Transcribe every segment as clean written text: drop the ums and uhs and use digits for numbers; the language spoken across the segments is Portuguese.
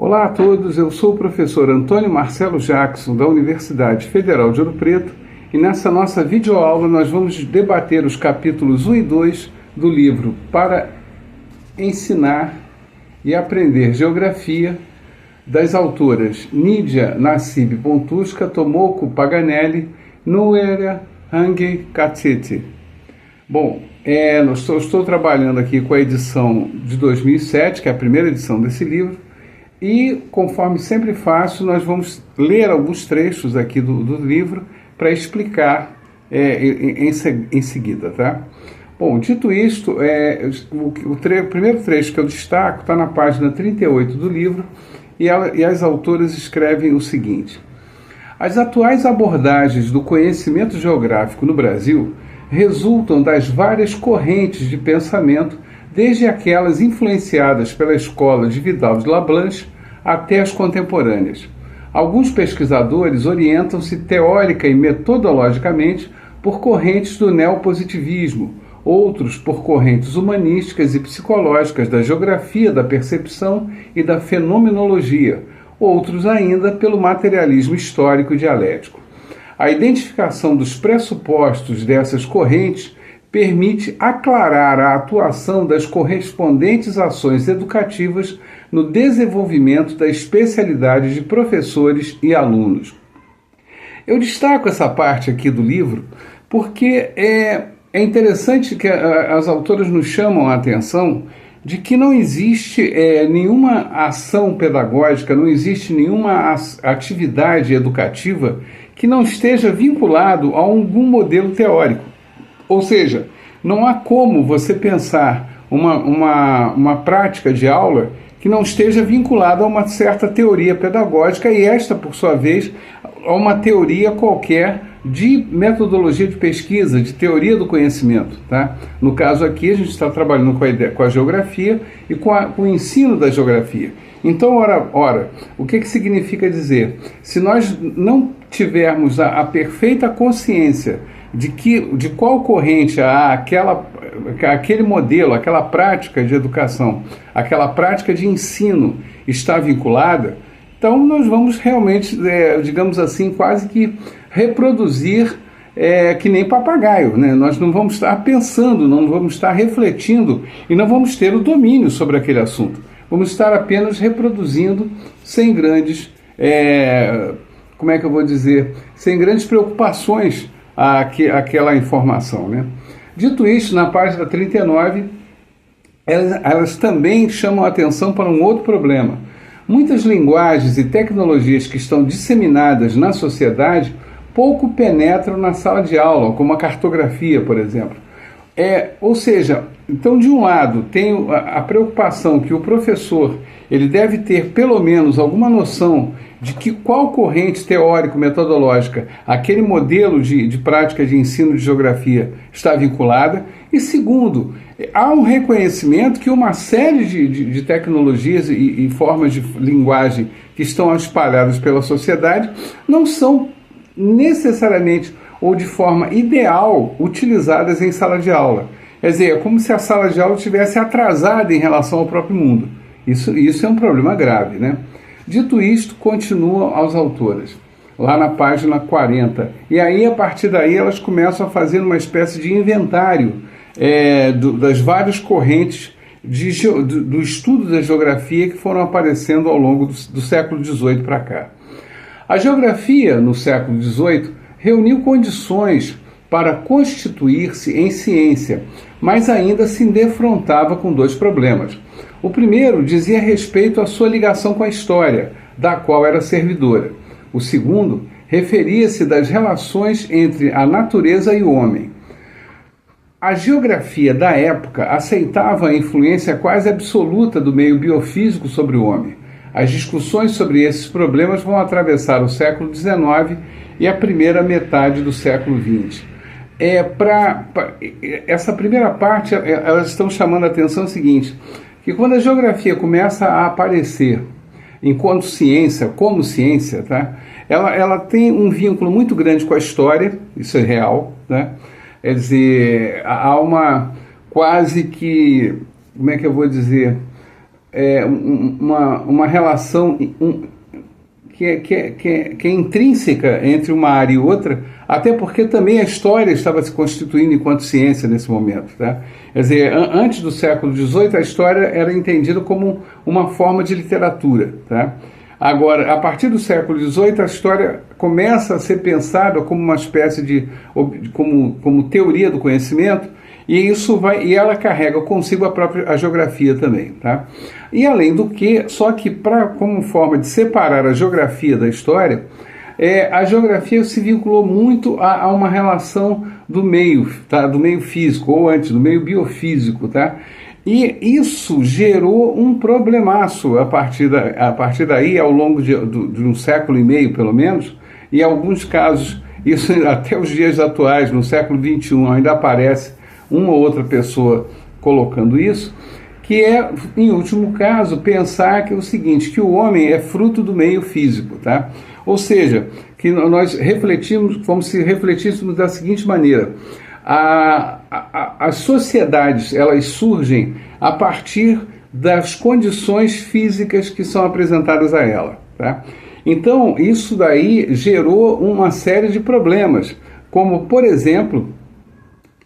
Olá a todos, eu sou o professor Antônio Marcelo Jackson, da Universidade Federal de Ouro Preto, e nessa nossa videoaula nós vamos debater os capítulos 1 e 2 do livro Para Ensinar e Aprender Geografia, das autoras Nidia Nassib Pontusca, Tomoko Paganelli, Nuera Hange Katete. Bom, estou trabalhando aqui com a edição de 2007, que é a primeira edição desse livro, e, conforme sempre faço, nós vamos ler alguns trechos aqui do livro para explicar em seguida, tá? Bom, dito isto, o primeiro trecho que eu destaco está na página 38 do livro, e as autoras escrevem o seguinte: as atuais abordagens do conhecimento geográfico no Brasil resultam das várias correntes de pensamento, desde aquelas influenciadas pela escola de Vidal de Lablanche até as contemporâneas. Alguns pesquisadores orientam-se teórica e metodologicamente por correntes do neopositivismo, outros por correntes humanísticas e psicológicas da geografia da percepção e da fenomenologia, outros ainda pelo materialismo histórico e dialético. A identificação dos pressupostos dessas correntes permite aclarar a atuação das correspondentes ações educativas no desenvolvimento da especialidade de professores e alunos. Eu destaco essa parte aqui do livro porque é interessante que as autoras nos chamam a atenção de que não existe nenhuma ação pedagógica, não existe nenhuma atividade educativa que não esteja vinculado a algum modelo teórico. Ou seja, não há como você pensar uma prática de aula que não esteja vinculada a uma certa teoria pedagógica e esta, por sua vez, a uma teoria qualquer de metodologia de pesquisa, de teoria do conhecimento. Tá? No caso aqui, a gente está trabalhando com a geografia e com o ensino da geografia. Então, ora, o que significa dizer? Se nós não tivermos a perfeita consciência de qual corrente aquele modelo, aquela prática de educação, aquela prática de ensino está vinculada, então nós vamos realmente, digamos assim, quase que reproduzir que nem papagaio, né? Nós não vamos estar pensando, não vamos estar refletindo e não vamos ter o domínio sobre aquele assunto. Vamos estar apenas reproduzindo sem grandes, sem grandes preocupações aquela informação, né? Dito isso, na página 39, elas também chamam a atenção para um outro problema. Muitas linguagens e tecnologias que estão disseminadas na sociedade pouco penetram na sala de aula, como a cartografia, por exemplo. Ou seja, então, de um lado, tem a preocupação que o professor ele deve ter pelo menos alguma noção de qual corrente teórico-metodológica aquele modelo de prática de ensino de geografia está vinculada. E segundo, há um reconhecimento que uma série de tecnologias e formas de linguagem que estão espalhadas pela sociedade não são necessariamente ou de forma ideal utilizadas em sala de aula. Quer dizer, é como se a sala de aula estivesse atrasada em relação ao próprio mundo. Isso é um problema grave, né? Dito isto, continuam as autoras, lá na página 40. E aí, a partir daí, elas começam a fazer uma espécie de inventário das várias correntes do estudo da geografia que foram aparecendo ao longo do século XVIII para cá. A geografia, no século XVIII, reuniu condições para constituir-se em ciência, mas ainda se defrontava com dois problemas. O primeiro dizia respeito à sua ligação com a história, da qual era servidora. O segundo referia-se das relações entre a natureza e o homem. A geografia da época aceitava a influência quase absoluta do meio biofísico sobre o homem. As discussões sobre esses problemas vão atravessar o século XIX e a primeira metade do século XX. Essa primeira parte, elas estão chamando a atenção seguinte, que quando a geografia começa a aparecer enquanto ciência, como ciência, tá? Ela tem um vínculo muito grande com a história, isso é real, né? Quer dizer, há uma quase que, como é que eu vou dizer, uma relação que é intrínseca entre uma área e outra, até porque também a história estava se constituindo enquanto ciência nesse momento. Tá? Quer dizer, antes do século XVIII, a história era entendida como uma forma de literatura. Tá? Agora, a partir do século XVIII, a história começa a ser pensada como uma espécie de como teoria do conhecimento, e ela carrega consigo a geografia também, tá? E além do que, só que como forma de separar a geografia da história, a geografia se vinculou muito a uma relação do meio, tá? Do meio físico, ou antes, do meio biofísico, tá? E isso gerou um problemaço a partir daí, ao longo de um século e meio, pelo menos, e em alguns casos, isso até os dias atuais, no século XXI, ainda aparece uma ou outra pessoa colocando isso, que é, em último caso, pensar que é o seguinte, que o homem é fruto do meio físico, tá? Ou seja, que nós refletimos, como se refletíssemos da seguinte maneira: as sociedades, elas surgem a partir das condições físicas que são apresentadas a ela, tá? Então, isso daí gerou uma série de problemas, como, por exemplo,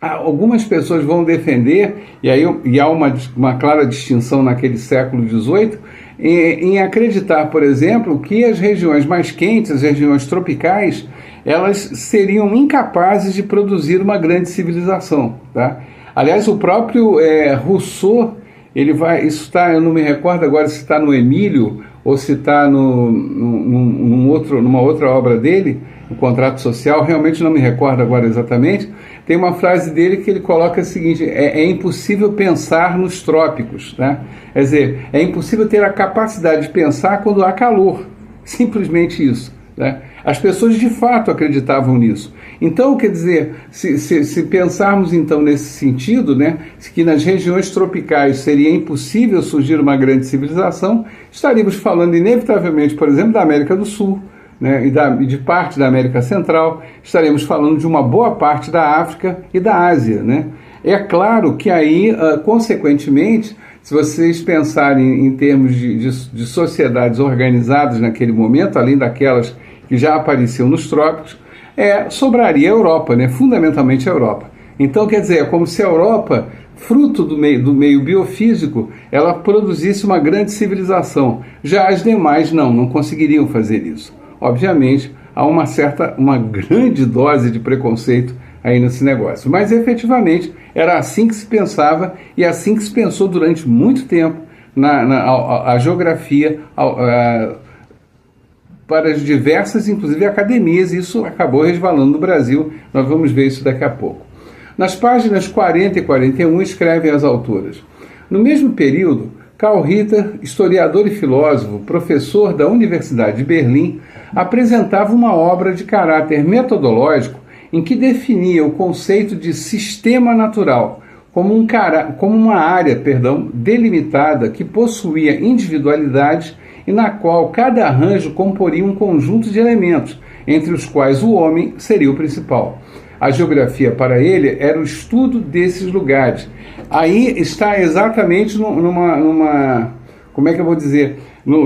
algumas pessoas vão defender, e há uma clara distinção naquele século XVIII, em acreditar, por exemplo, que as regiões mais quentes, as regiões tropicais, elas seriam incapazes de produzir uma grande civilização. Tá? Aliás, o próprio Rousseau, isso está, eu não me recordo agora se está no Emílio ou se está numa outra obra dele, o Contrato Social, realmente não me recordo agora exatamente. Tem uma frase dele que ele coloca o seguinte: é impossível pensar nos trópicos, né? Quer dizer, é impossível ter a capacidade de pensar quando há calor, simplesmente isso, né? As pessoas de fato acreditavam nisso. Então, quer dizer, se pensarmos então nesse sentido, né, que nas regiões tropicais seria impossível surgir uma grande civilização, estaríamos falando inevitavelmente, por exemplo, da América do Sul, né, e de parte da América Central, estaremos falando de uma boa parte da África e da Ásia, né? É claro que aí, consequentemente, se vocês pensarem em termos de sociedades organizadas naquele momento, além daquelas que já apareciam nos trópicos, sobraria a Europa, né? Fundamentalmente a Europa. Então, quer dizer, é como se a Europa, fruto do meio biofísico, ela produzisse uma grande civilização. Já as demais não conseguiriam fazer isso. Obviamente, há uma grande dose de preconceito aí nesse negócio. Mas, efetivamente, era assim que se pensava e assim que se pensou durante muito tempo a geografia para as diversas, inclusive, academias. Isso acabou resvalando no Brasil. Nós vamos ver isso daqui a pouco. Nas páginas 40 e 41, escrevem as autoras: no mesmo período, Karl Ritter, historiador e filósofo, professor da Universidade de Berlim, apresentava uma obra de caráter metodológico em que definia o conceito de sistema natural como uma área delimitada que possuía individualidade e na qual cada arranjo comporia um conjunto de elementos, entre os quais o homem seria o principal. A geografia, para ele, era o estudo desses lugares. Aí está exatamente como é que eu vou dizer,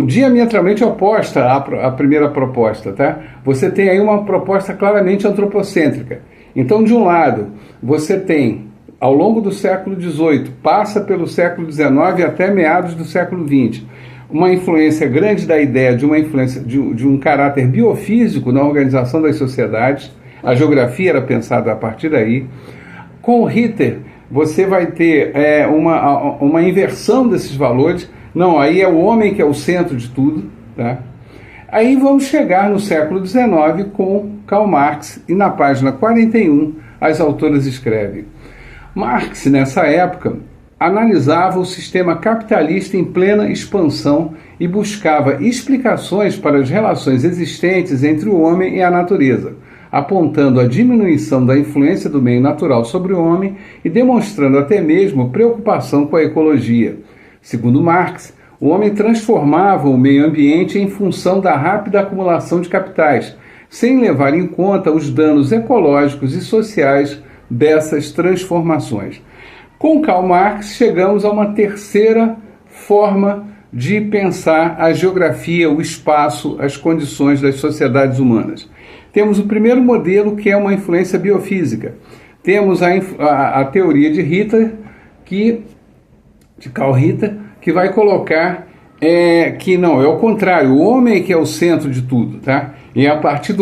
diametralmente oposta à primeira proposta, tá? Você tem aí uma proposta claramente antropocêntrica. Então, de um lado, você tem, ao longo do século XVIII, passa pelo século XIX até meados do século XX, uma influência grande da ideia de uma influência de um caráter biofísico na organização das sociedades. A geografia era pensada a partir daí. Com Ritter, você vai ter uma inversão desses valores. Não, aí é o homem que é o centro de tudo. Tá? Aí vamos chegar no século XIX com Karl Marx, e na página 41 as autoras escrevem: Marx, nessa época, analisava o sistema capitalista em plena expansão e buscava explicações para as relações existentes entre o homem e a natureza, apontando a diminuição da influência do meio natural sobre o homem e demonstrando até mesmo preocupação com a ecologia. Segundo Marx, o homem transformava o meio ambiente em função da rápida acumulação de capitais, sem levar em conta os danos ecológicos e sociais dessas transformações. Com Karl Marx, chegamos a uma terceira forma de pensar a geografia, o espaço, as condições das sociedades humanas. Temos o primeiro modelo, que é uma influência biofísica. Temos a teoria de Carl Ritter, que vai colocar que não, é o contrário, o homem que é o centro de tudo, tá? E a partir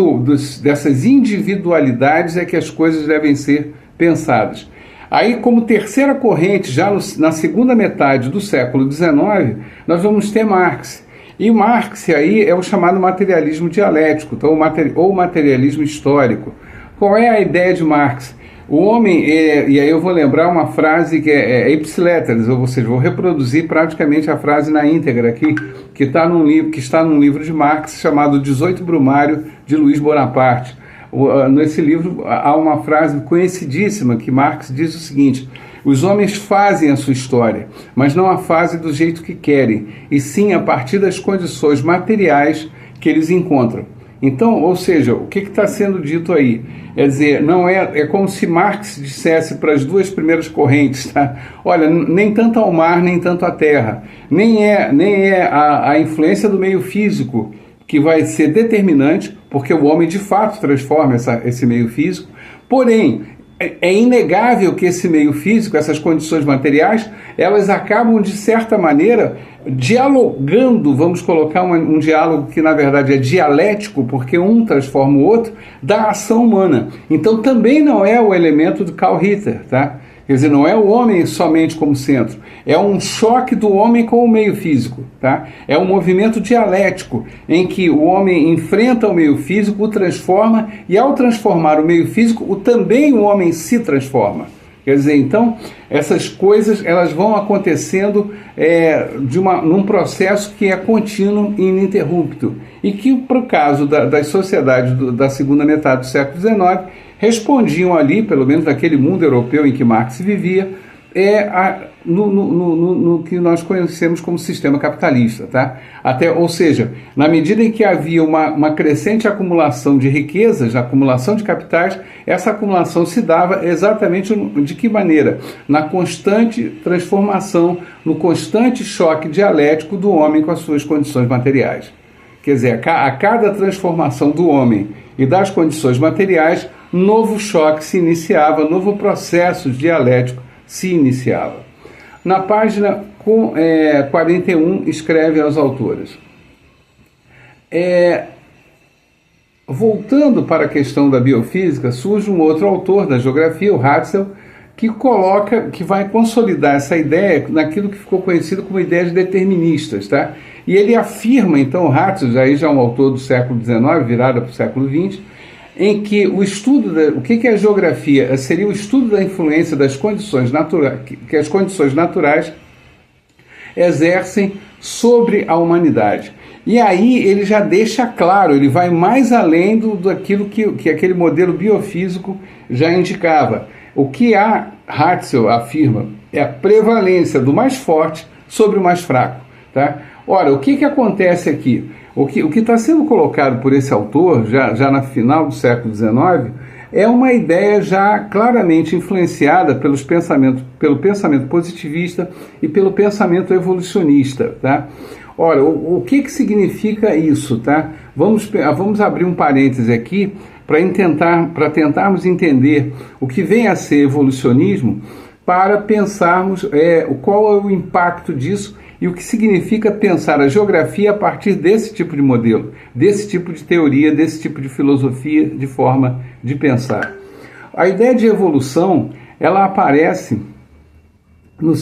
dessas individualidades é que as coisas devem ser pensadas. Aí, como terceira corrente, já na segunda metade do século XIX, nós vamos ter Marx. E Marx aí é o chamado materialismo dialético, então, ou materialismo histórico. Qual é a ideia de Marx? O homem, e aí eu vou lembrar uma frase que é ipsileteris, ou seja, vou reproduzir praticamente a frase na íntegra aqui, que está num livro de Marx chamado 18 Brumário, de Luiz Bonaparte. Nesse livro há uma frase conhecidíssima que Marx diz o seguinte: os homens fazem a sua história, mas não a fazem do jeito que querem, e sim a partir das condições materiais que eles encontram. Então, ou seja, o que está sendo dito aí? É dizer, não é como se Marx dissesse para as duas primeiras correntes, tá? Olha, nem tanto ao mar, nem tanto à terra. Nem é a influência do meio físico que vai ser determinante, porque o homem de fato transforma esse meio físico. Porém, é inegável que esse meio físico, essas condições materiais, elas acabam, de certa maneira, dialogando, vamos colocar um diálogo que, na verdade, é dialético, porque um transforma o outro, da ação humana. Então, também não é o elemento do Carl Ritter, tá? Quer dizer, não é o homem somente como centro, é um choque do homem com o meio físico, tá? É um movimento dialético, em que o homem enfrenta o meio físico, o transforma, e ao transformar o meio físico, também o homem se transforma. Quer dizer, então, essas coisas elas vão acontecendo num processo que é contínuo e ininterrupto, e que, para o caso das sociedades da segunda metade do século XIX, respondiam ali, pelo menos naquele mundo europeu em que Marx vivia, no que nós conhecemos como sistema capitalista, tá? Ou seja, na medida em que havia uma crescente acumulação de riquezas, acumulação de capitais, essa acumulação se dava exatamente de que maneira? Na constante transformação, no constante choque dialético do homem com as suas condições materiais. Quer dizer, a cada transformação do homem e das condições materiais, novo choque se iniciava, novo processo dialético se iniciava. Na página 41, escreve aos autores. Voltando para a questão da biofísica, surge um outro autor da geografia, o Ratzel, que vai consolidar essa ideia naquilo que ficou conhecido como ideias deterministas, tá? E ele afirma, então, o Ratzel, aí já é um autor do século XIX, virada para o século XX, em que o estudo o que é a geografia? Seria o estudo da influência das condições naturais, que as condições naturais exercem sobre a humanidade. E aí ele já deixa claro, ele vai mais além daquilo que aquele modelo biofísico já indicava. O que a Ratzel afirma é a prevalência do mais forte sobre o mais fraco, tá? Ora, o que acontece aqui? O que está sendo colocado por esse autor, já na final do século XIX, é uma ideia já claramente influenciada pelo pensamento positivista e pelo pensamento evolucionista, tá? Ora, o que significa isso, tá? Vamos abrir um parêntese aqui para tentarmos entender o que vem a ser evolucionismo, para pensarmos qual é o impacto disso e o que significa pensar a geografia a partir desse tipo de modelo, desse tipo de teoria, desse tipo de filosofia, de forma de pensar. A ideia de evolução, ela aparece no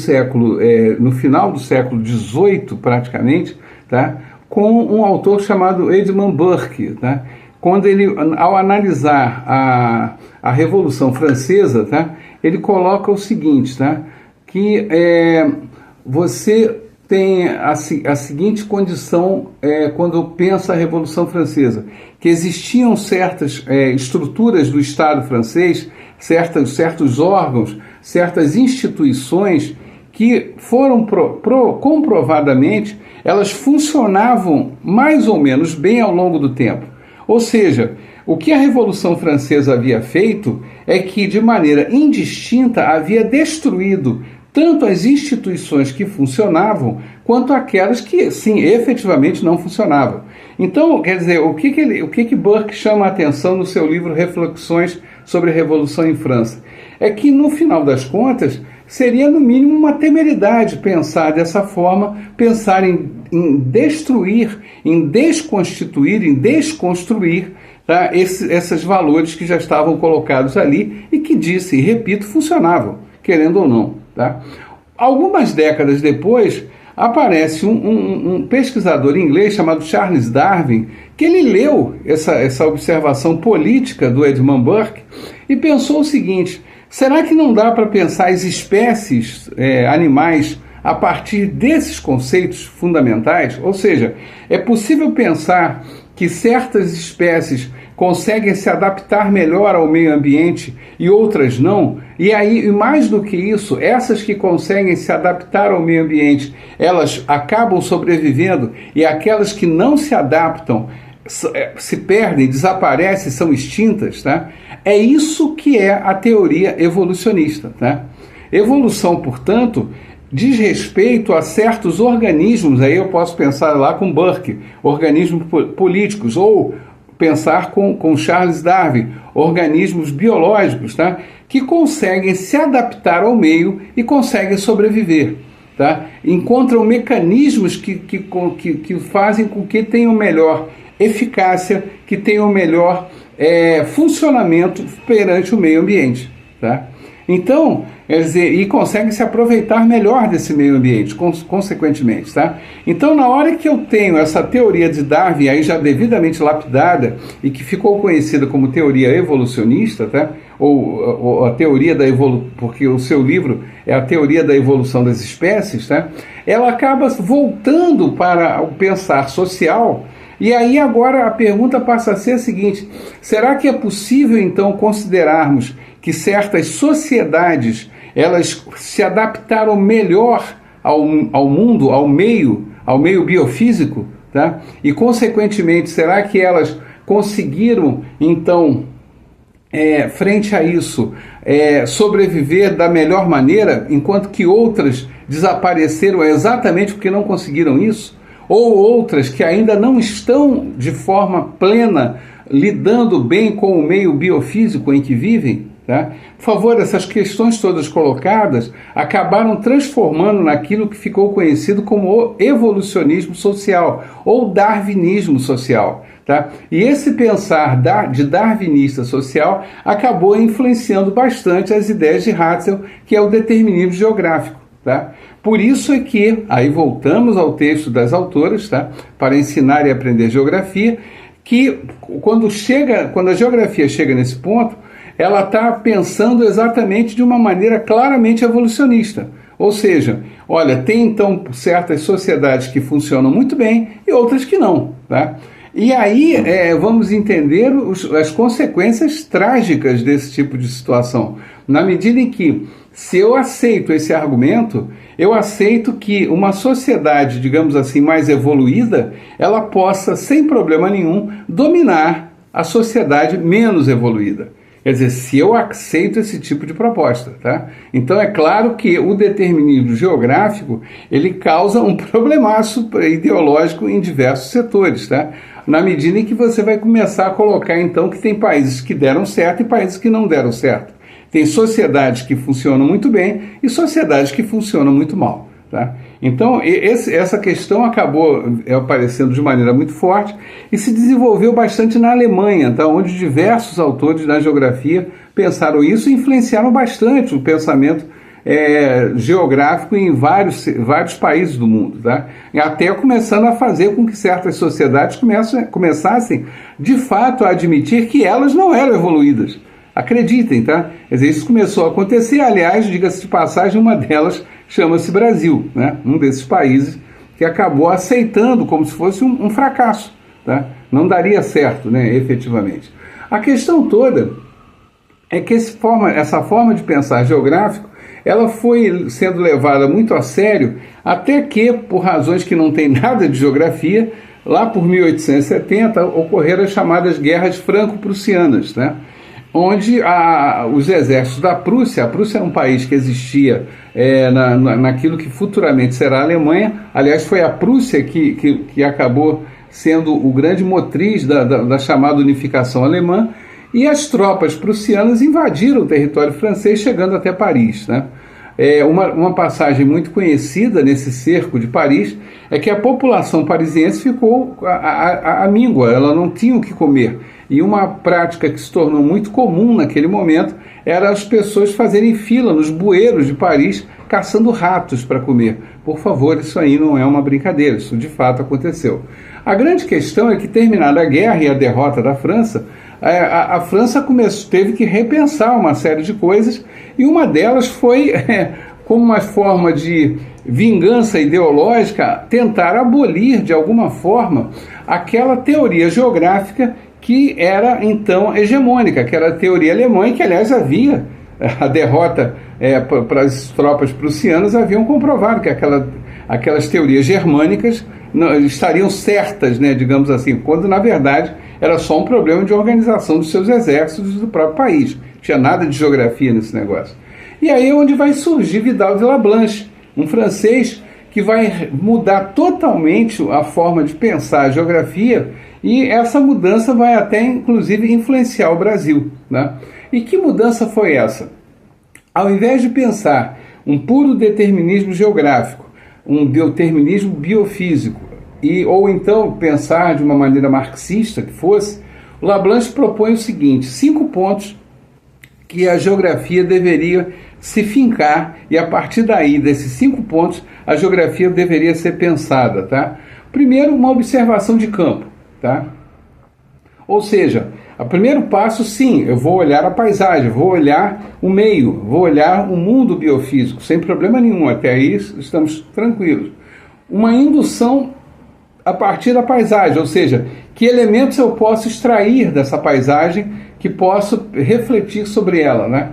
final do século XVIII, praticamente, tá? Com um autor chamado Edmund Burke, tá? Quando ele, ao analisar a Revolução Francesa, tá? Ele coloca o seguinte, tá? Que você tem a seguinte condição quando pensa a Revolução Francesa, que existiam certas estruturas do Estado francês, certos órgãos, certas instituições que foram comprovadamente, elas funcionavam mais ou menos bem ao longo do tempo. Ou seja, o que a Revolução Francesa havia feito é que, de maneira indistinta, havia destruído tanto as instituições que funcionavam, quanto aquelas que, sim, efetivamente não funcionavam. Então, quer dizer, o que Burke chama a atenção no seu livro Reflexões sobre a Revolução em França? É que, no final das contas, seria, no mínimo, uma temeridade pensar dessa forma, pensar em destruir, em desconstituir, em desconstruir, tá, esses valores que já estavam colocados ali e que, disse e repito, funcionavam, querendo ou não. Tá? Algumas décadas depois, aparece um pesquisador inglês chamado Charles Darwin, que ele leu essa observação política do Edmund Burke e pensou o seguinte: será que não dá para pensar as espécies animais a partir desses conceitos fundamentais? Ou seja, é possível pensar que certas espécies conseguem se adaptar melhor ao meio ambiente e outras não? E aí, mais do que isso, essas que conseguem se adaptar ao meio ambiente, elas acabam sobrevivendo, e aquelas que não se adaptam se perdem, desaparecem, são extintas, tá? É isso que é a teoria evolucionista, tá? Evolução, portanto, diz respeito a certos organismos, aí eu posso pensar lá com Burke, organismos políticos, ou pensar com Charles Darwin, organismos biológicos, tá? Que conseguem se adaptar ao meio e conseguem sobreviver. Tá? Encontram mecanismos que fazem com que tenham melhor eficácia, que tenham melhor funcionamento perante o meio ambiente. Tá? Então, quer dizer, e conseguem se aproveitar melhor desse meio ambiente, consequentemente. Tá? Então, na hora que eu tenho essa teoria de Darwin, aí já devidamente lapidada, e que ficou conhecida como teoria evolucionista, tá? ou a teoria da evolução, porque o seu livro é a teoria da evolução das espécies, tá? Ela acaba voltando para o pensar social. E aí agora a pergunta passa a ser a seguinte: será que é possível então considerarmos que certas sociedades elas se adaptaram melhor ao mundo, ao meio biofísico, tá? E consequentemente, será que elas conseguiram então, frente a isso, sobreviver da melhor maneira, enquanto que outras desapareceram exatamente porque não conseguiram isso? Ou outras que ainda não estão de forma plena lidando bem com o meio biofísico em que vivem? Tá? Por favor, essas questões todas colocadas acabaram transformando naquilo que ficou conhecido como o evolucionismo social ou darwinismo social. Tá? E esse pensar de darwinista social acabou influenciando bastante as ideias de Ratzel, que é o determinismo geográfico. Tá? Por isso é que, aí voltamos ao texto das autoras, tá? Para ensinar e aprender geografia, que quando a geografia chega nesse ponto, ela está pensando exatamente de uma maneira claramente evolucionista. Ou seja, olha, tem então certas sociedades que funcionam muito bem e outras que não. Tá? E aí vamos entender as consequências trágicas desse tipo de situação. Na medida em que, se eu aceito esse argumento, eu aceito que uma sociedade, digamos assim, mais evoluída, ela possa, sem problema nenhum, dominar a sociedade menos evoluída. Quer dizer, se eu aceito esse tipo de proposta, tá? Então é claro que o determinismo geográfico, ele causa um problemaço ideológico em diversos setores, tá? Na medida em que você vai começar a colocar, então, que tem países que deram certo e países que não deram certo. Tem sociedades que funcionam muito bem e sociedades que funcionam muito mal. Tá? Então, essa questão acabou aparecendo de maneira muito forte e se desenvolveu bastante na Alemanha, tá? Onde diversos autores da geografia pensaram isso e influenciaram bastante o pensamento geográfico em vários países do mundo. Tá? E até começando a fazer com que certas sociedades começassem, de fato, a admitir que elas não eram evoluídas. Acreditem, tá? Quer dizer, isso começou a acontecer, aliás, diga-se de passagem, uma delas chama-se Brasil, né? Um desses países que acabou aceitando como se fosse um fracasso, tá? Não daria certo, né, efetivamente. A questão toda é que essa forma de pensar geográfico, ela foi sendo levada muito a sério, até que, por razões que não tem nada de geografia, lá por 1870 ocorreram as chamadas guerras franco-prussianas, né? onde os exércitos da Prússia, a Prússia era um país que existia naquilo que futuramente será a Alemanha. Aliás, foi a Prússia que acabou sendo o grande motriz da chamada unificação alemã, e as tropas prussianas invadiram o território francês, chegando até Paris, né? Uma passagem muito conhecida nesse cerco de Paris é que a população parisiense ficou à míngua, ela não tinha o que comer. E uma prática que se tornou muito comum naquele momento era as pessoas fazerem fila nos bueiros de Paris caçando ratos para comer. Por favor, isso aí não é uma brincadeira, isso de fato aconteceu. A grande questão é que, terminada a guerra e a derrota da França, a França teve que repensar uma série de coisas, e uma delas foi, como uma forma de vingança ideológica, tentar abolir de alguma forma aquela teoria geográfica que era então hegemônica, que era a teoria alemã, e que aliás havia a derrota para as tropas prussianas haviam comprovado que aquelas teorias germânicas estariam certas, né, digamos assim, quando na verdade era só um problema de organização dos seus exércitos do próprio país. Não tinha nada de geografia nesse negócio. E aí é onde vai surgir Vidal de Lablanche, um francês que vai mudar totalmente a forma de pensar a geografia, e essa mudança vai até inclusive influenciar o Brasil, né? E que mudança foi essa? Ao invés de pensar um puro determinismo geográfico, um determinismo biofísico, ou então pensar de uma maneira marxista que fosse, o Lablanche propõe o seguinte: 5 pontos que a geografia deveria se fincar, e a partir daí, desses 5 pontos, a geografia deveria ser pensada, tá? Primeiro, uma observação de campo, tá? Ou seja, o primeiro passo, sim, eu vou olhar a paisagem, vou olhar o meio, vou olhar o mundo biofísico, sem problema nenhum, até aí estamos tranquilos. Uma indução a partir da paisagem, ou seja, que elementos eu posso extrair dessa paisagem, que posso refletir sobre ela, né?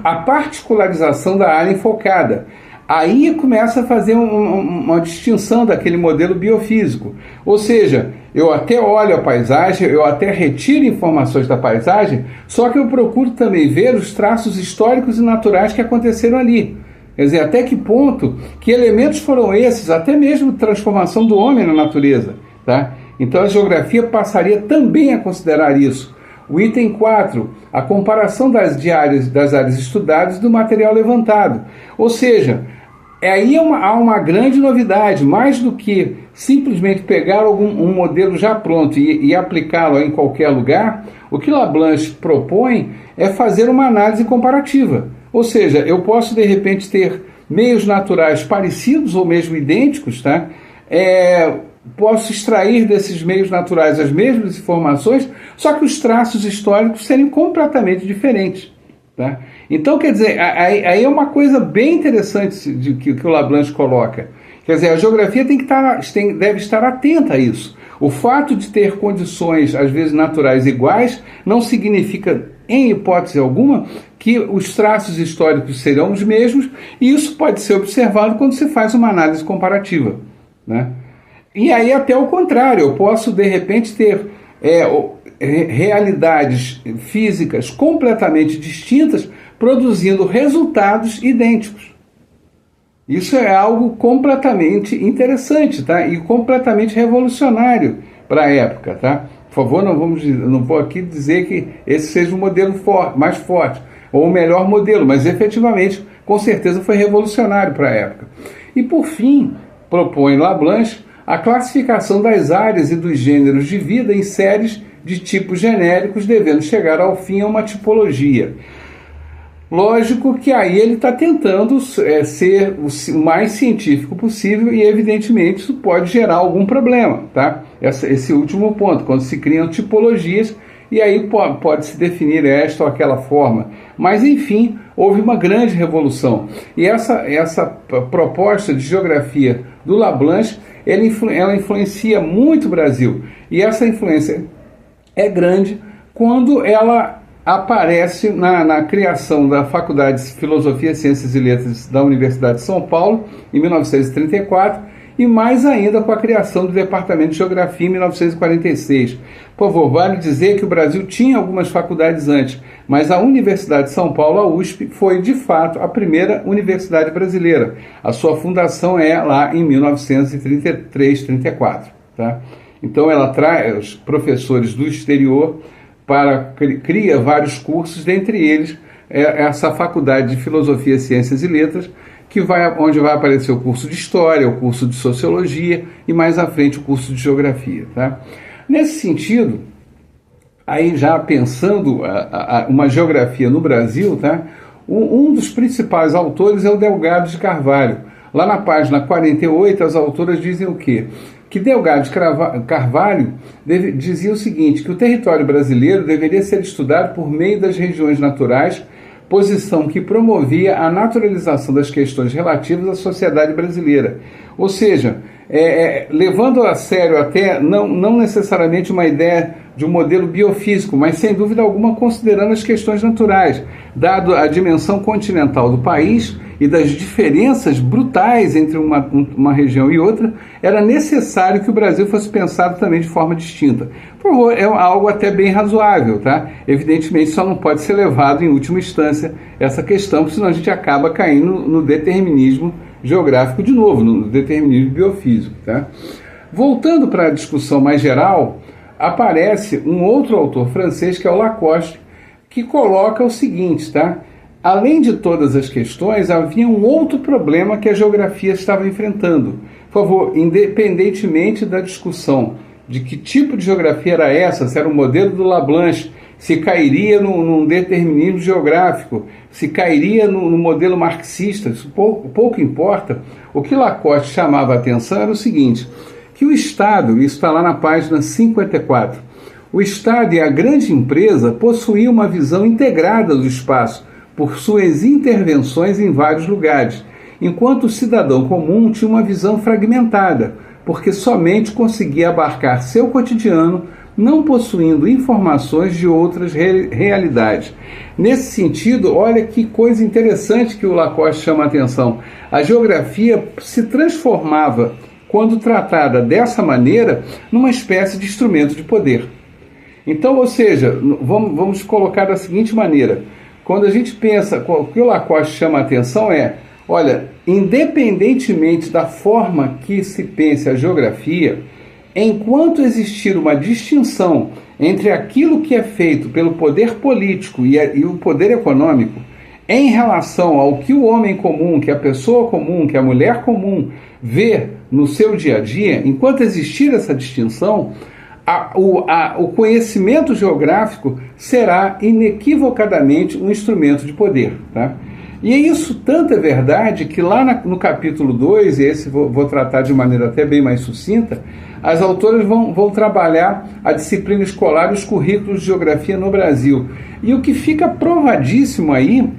A particularização da área enfocada. Aí começa a fazer uma distinção daquele modelo biofísico. Ou seja, eu até olho a paisagem, eu até retiro informações da paisagem, só que eu procuro também ver os traços históricos e naturais que aconteceram ali. Quer dizer, até que ponto, que elementos foram esses, até mesmo transformação do homem na natureza, tá? Então a geografia passaria também a considerar isso. O item 4, a comparação das áreas estudadas e do material levantado. Ou seja, aí há uma grande novidade, mais do que simplesmente pegar um modelo já pronto e aplicá-lo em qualquer lugar. O que Lablanche propõe é fazer uma análise comparativa. Ou seja, eu posso de repente ter meios naturais parecidos ou mesmo idênticos, tá? Posso extrair desses meios naturais as mesmas informações, só que os traços históricos serem completamente diferentes, tá? Então, quer dizer, aí é uma coisa bem interessante que o Lablanche coloca. Quer dizer, a geografia deve estar atenta a isso. O fato de ter condições, às vezes naturais iguais, não significa, em hipótese alguma, que os traços históricos serão os mesmos, e isso pode ser observado quando se faz uma análise comparativa, né? E aí até o contrário, eu posso de repente ter realidades físicas completamente distintas produzindo resultados idênticos. Isso é algo completamente interessante, tá? E completamente revolucionário para a época, tá? Por favor, não vou aqui dizer que esse seja o modelo mais forte ou o melhor modelo, mas efetivamente, com certeza foi revolucionário para a época. E por fim, propõe Lablanche a classificação das áreas e dos gêneros de vida em séries de tipos genéricos, devendo chegar ao fim a uma tipologia. Lógico que aí ele está tentando ser o mais científico possível, e evidentemente isso pode gerar algum problema, tá? Esse último ponto, quando se criam tipologias, e aí pode-se definir esta ou aquela forma. Mas, enfim, houve uma grande revolução. E essa proposta de geografia do Lablanche, ela influencia muito o Brasil. E essa influência é grande quando ela aparece na criação da Faculdade de Filosofia, Ciências e Letras da Universidade de São Paulo, em 1934, e mais ainda com a criação do Departamento de Geografia em 1946. Por favor, vale dizer que o Brasil tinha algumas faculdades antes, mas a Universidade de São Paulo, a USP, foi de fato a primeira universidade brasileira. A sua fundação é lá em 1933-34. Tá? Então ela traz professores do exterior cria vários cursos, dentre eles essa faculdade de Filosofia, Ciências e Letras, onde vai aparecer o curso de História, o curso de Sociologia e mais à frente o curso de Geografia. Tá? Nesse sentido, aí já pensando uma geografia no Brasil, tá? Um dos principais autores é o Delgado de Carvalho. Lá na página 48, as autoras dizem o quê? Que Delgado de Carvalho dizia o seguinte, que o território brasileiro deveria ser estudado por meio das regiões naturais, posição que promovia a naturalização das questões relativas à sociedade brasileira. Ou seja, levando a sério até, não necessariamente uma ideia de um modelo biofísico, mas sem dúvida alguma considerando as questões naturais, dado a dimensão continental do país e das diferenças brutais entre uma região e outra, era necessário que o Brasil fosse pensado também de forma distinta. Por favor, é algo até bem razoável, tá? Evidentemente só não pode ser levado em última instância essa questão, porque senão a gente acaba caindo no determinismo geográfico de novo, no determinismo biofísico, tá? Voltando para a discussão mais geral, aparece um outro autor francês, que é o Lacoste, que coloca o seguinte, tá? Além de todas as questões, havia um outro problema que a geografia estava enfrentando. Por favor, independentemente da discussão de que tipo de geografia era essa, se era o modelo do Lablanche, se cairia num determinismo geográfico, se cairia no modelo marxista, isso pouco importa. O que Lacoste chamava a atenção era o seguinte, que o Estado, isso está lá na página 54, o Estado e a grande empresa possuíam uma visão integrada do espaço, por suas intervenções em vários lugares, enquanto o cidadão comum tinha uma visão fragmentada, porque somente conseguia abarcar seu cotidiano, não possuindo informações de outras realidades. Nesse sentido, olha que coisa interessante que o Lacoste chama a atenção. A geografia se transformava, quando tratada dessa maneira, numa espécie de instrumento de poder. Então, ou seja, vamos colocar da seguinte maneira. Quando a gente pensa, o que o Lacoste chama a atenção olha, independentemente da forma que se pense a geografia, enquanto existir uma distinção entre aquilo que é feito pelo poder político e o poder econômico, em relação ao que o homem comum, que a pessoa comum, que a mulher comum vê no seu dia a dia, enquanto existir essa distinção, o conhecimento geográfico será inequivocadamente um instrumento de poder. Tá? E isso tanto é verdade que lá no capítulo 2, e esse vou tratar de maneira até bem mais sucinta, as autoras vão trabalhar a disciplina escolar e os currículos de geografia no Brasil. E o que fica provadíssimo aí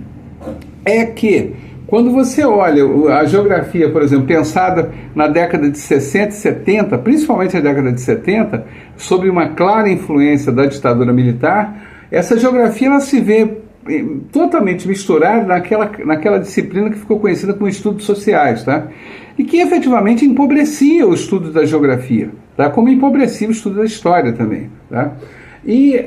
é que quando você olha a geografia, por exemplo, pensada na década de 60 e 70, principalmente na década de 70, sob uma clara influência da ditadura militar, essa geografia ela se vê totalmente misturada naquela disciplina que ficou conhecida como estudos sociais, tá? E que efetivamente empobrecia o estudo da geografia, tá? Como empobrecia o estudo da história também. Tá? E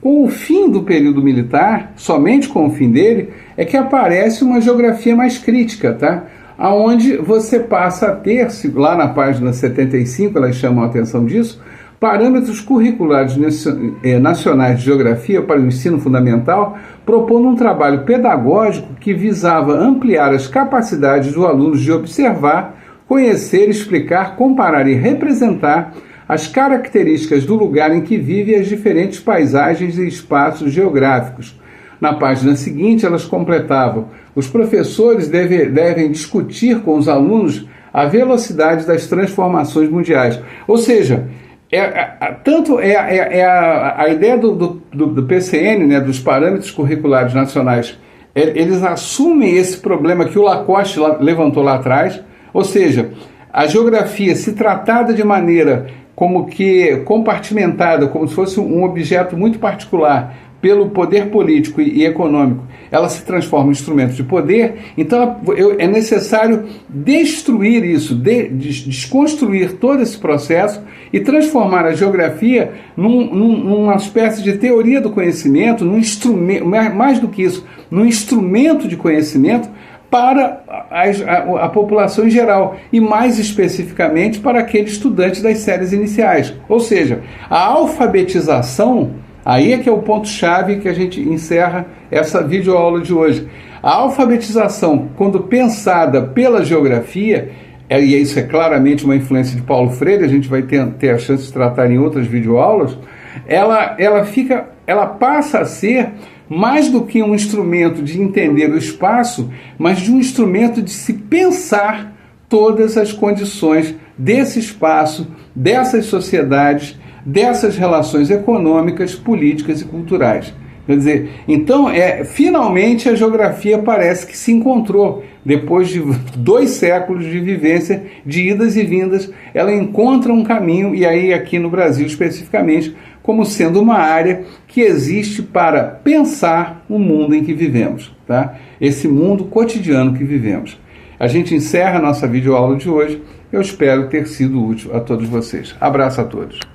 com o fim do período militar, somente com o fim dele, é que aparece uma geografia mais crítica, tá? Onde você passa a ter, lá na página 75, elas chamam a atenção disso, parâmetros curriculares nacionais de geografia para o ensino fundamental, propondo um trabalho pedagógico que visava ampliar as capacidades do aluno de observar, conhecer, explicar, comparar e representar as características do lugar em que vive e as diferentes paisagens e espaços geográficos. Na página seguinte, elas completavam: os professores devem discutir com os alunos a velocidade das transformações mundiais. Ou seja, a ideia do PCN, né, dos parâmetros curriculares nacionais, eles assumem esse problema que o Lacoste levantou lá atrás, ou seja, a geografia, se tratada de maneira como que compartimentada, como se fosse um objeto muito particular, pelo poder político e econômico, ela se transforma em instrumento de poder, então é necessário destruir isso, desconstruir todo esse processo e transformar a geografia numa espécie de teoria do conhecimento, num instrumento, mais do que isso, num instrumento de conhecimento para a população em geral e mais especificamente para aquele estudante das séries iniciais. Ou seja, a alfabetização, aí é que é o ponto-chave que a gente encerra essa videoaula de hoje. A alfabetização, quando pensada pela geografia, e isso é claramente uma influência de Paulo Freire, a gente vai ter a chance de tratar em outras videoaulas, ela passa a ser mais do que um instrumento de entender o espaço, mas de um instrumento de se pensar todas as condições desse espaço, dessas sociedades, dessas relações econômicas, políticas e culturais. Quer dizer, então, finalmente a geografia parece que se encontrou. Depois de 2 séculos de vivência, de idas e vindas, ela encontra um caminho, e aí aqui no Brasil especificamente, como sendo uma área que existe para pensar o mundo em que vivemos, tá? Esse mundo cotidiano que vivemos. A gente encerra a nossa videoaula de hoje. Eu espero ter sido útil a todos vocês. Abraço a todos.